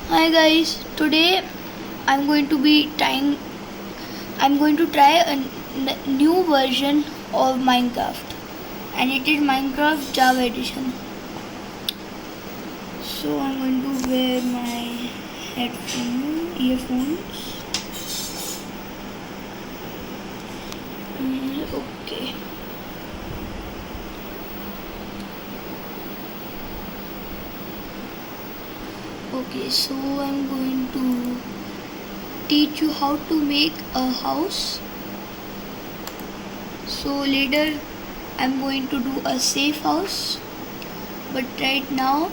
Hi guys, today I'm going to be trying I'm going to try a new version of Minecraft, and it is Minecraft Java edition. So I'm going to wear my earphones. Okay. Okay, so I'm going to teach you how to make a house. So later I'm going to do a safe house, but right now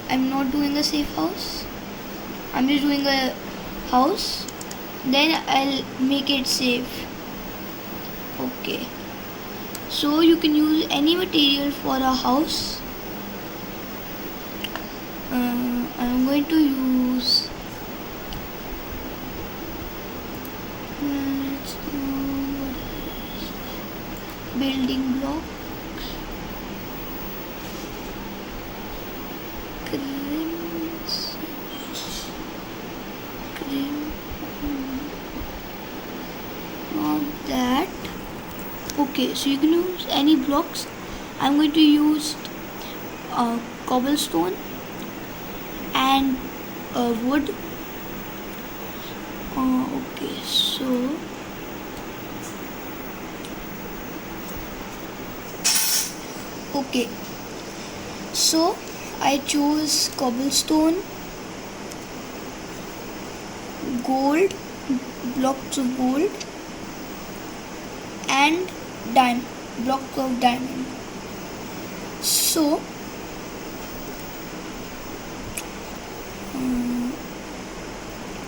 I'm not doing a safe house. I'm just doing a house, then I'll make it safe. Okay, so you can use any material for a house. I'm going to use let's do building blocks, not that. Okay, so you can use any blocks. I'm going to use cobblestone and wood. Okay, so I chose cobblestone, gold, blocks of gold, and blocks of diamond. So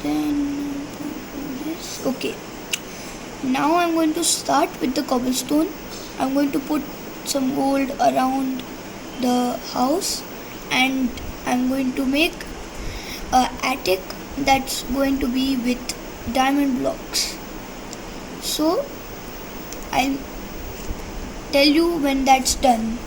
then this. Okay, now I'm going to start with the cobblestone. I'm going to put some gold around the house, and I'm going to make an attic that's going to be with diamond blocks. So I'll tell you when that's done.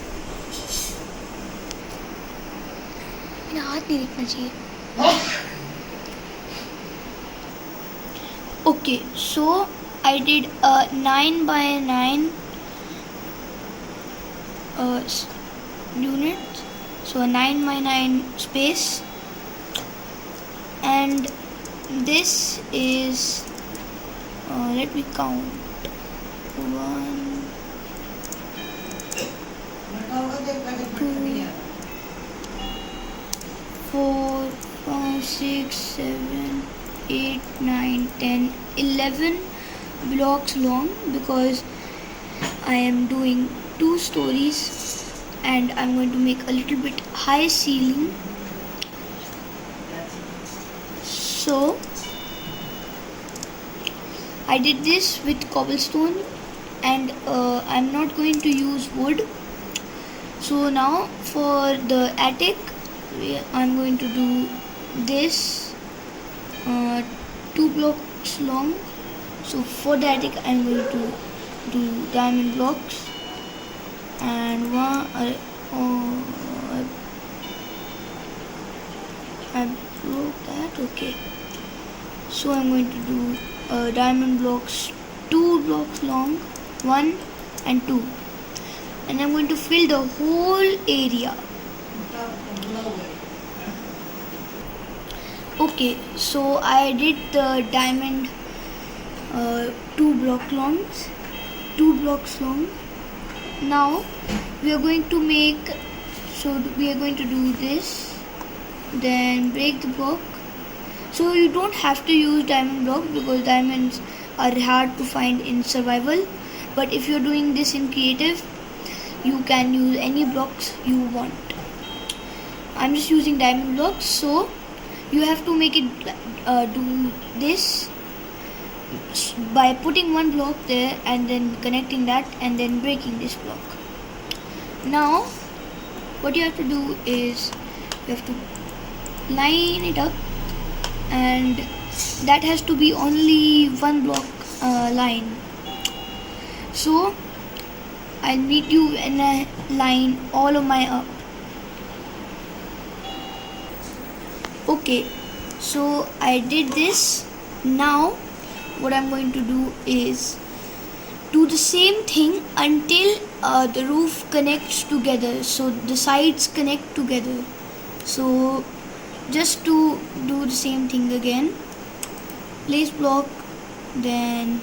Okay, so I did a 9 by 9 unit, so a 9 by 9 space, and this is let me count. 1, 2, 4, 5, 6, 7, 8, 9, 10, 11 blocks long, because I am doing 2 stories and I'm going to make a little bit high ceiling. So I did this with cobblestone, and I'm not going to use wood. So now for the attic, I'm going to do this 2 blocks long. So for the attic, I'm going to do diamond blocks, and I broke that. Okay, so I'm going to do diamond blocks 2 blocks long, 1 and 2, and I'm going to fill the whole area. Okay, so I did the diamond 2 blocks long. Now we are going to do this, then break the block. So you don't have to use diamond blocks because diamonds are hard to find in survival, but if you're doing this in creative, you can use any blocks you want. I'm just using diamond blocks, so you have to make it do this by putting one block there and then connecting that and then breaking this block. Now what you have to do is you have to line it up, and that has to be only one block line. So I'll meet you in a line all of my up. Okay, So I did this. Now what I'm going to do is do the same thing until the roof connects together, so the sides connect together. So just to do the same thing again, place block, then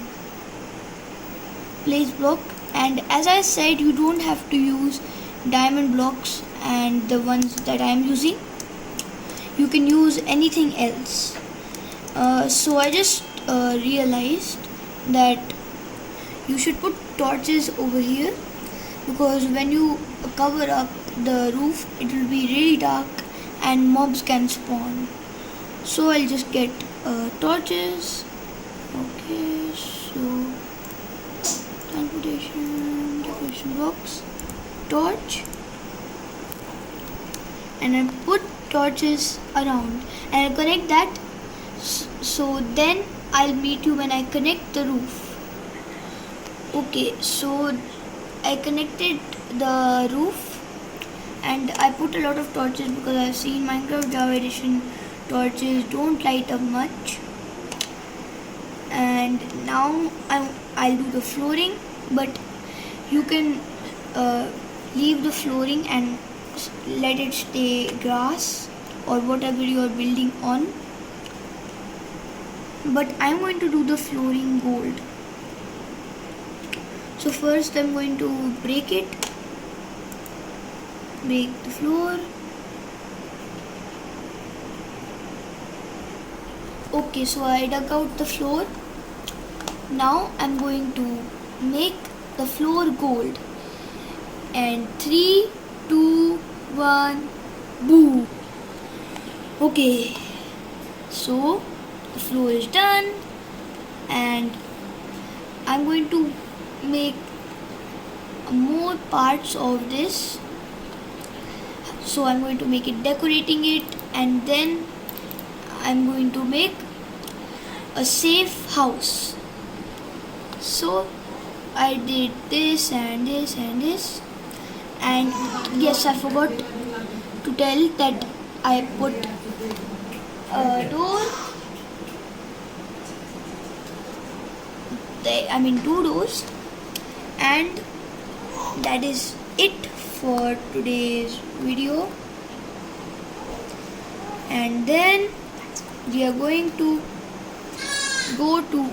place block, and as I said, you don't have to use diamond blocks and the ones that I am using. You can use anything else. So I just realized that you should put torches over here, because when you cover up the roof it will be really dark and mobs can spawn. So I'll just get torches. Okay, so transportation, decoration box, torch, and I put torches around and I'll connect that. So then I'll meet you when I connect the roof. Okay, so I connected the roof and I put a lot of torches because I've seen Minecraft Java Edition torches don't light up much. And now I'll do the flooring, but you can leave the flooring and let it stay grass or whatever you are building on. But I'm going to do the flooring gold. So first I'm going to break it, break the floor. Okay, so I dug out the floor. Now I'm going to make the floor gold. And 3, 2, 1, boom. Okay, so the floor is done, and I'm going to make more parts of this. So I'm going to make it decorating it, and then I'm going to make a safe house. So I did this and this and this, and yes, I forgot to tell that I put a door, two doors, and that is it for today's video. And then we are going to go to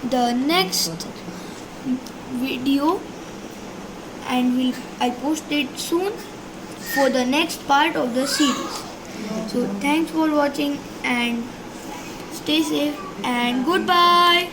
the next video, and I'll post it soon for the next part of the series. So thanks for watching and stay safe and goodbye.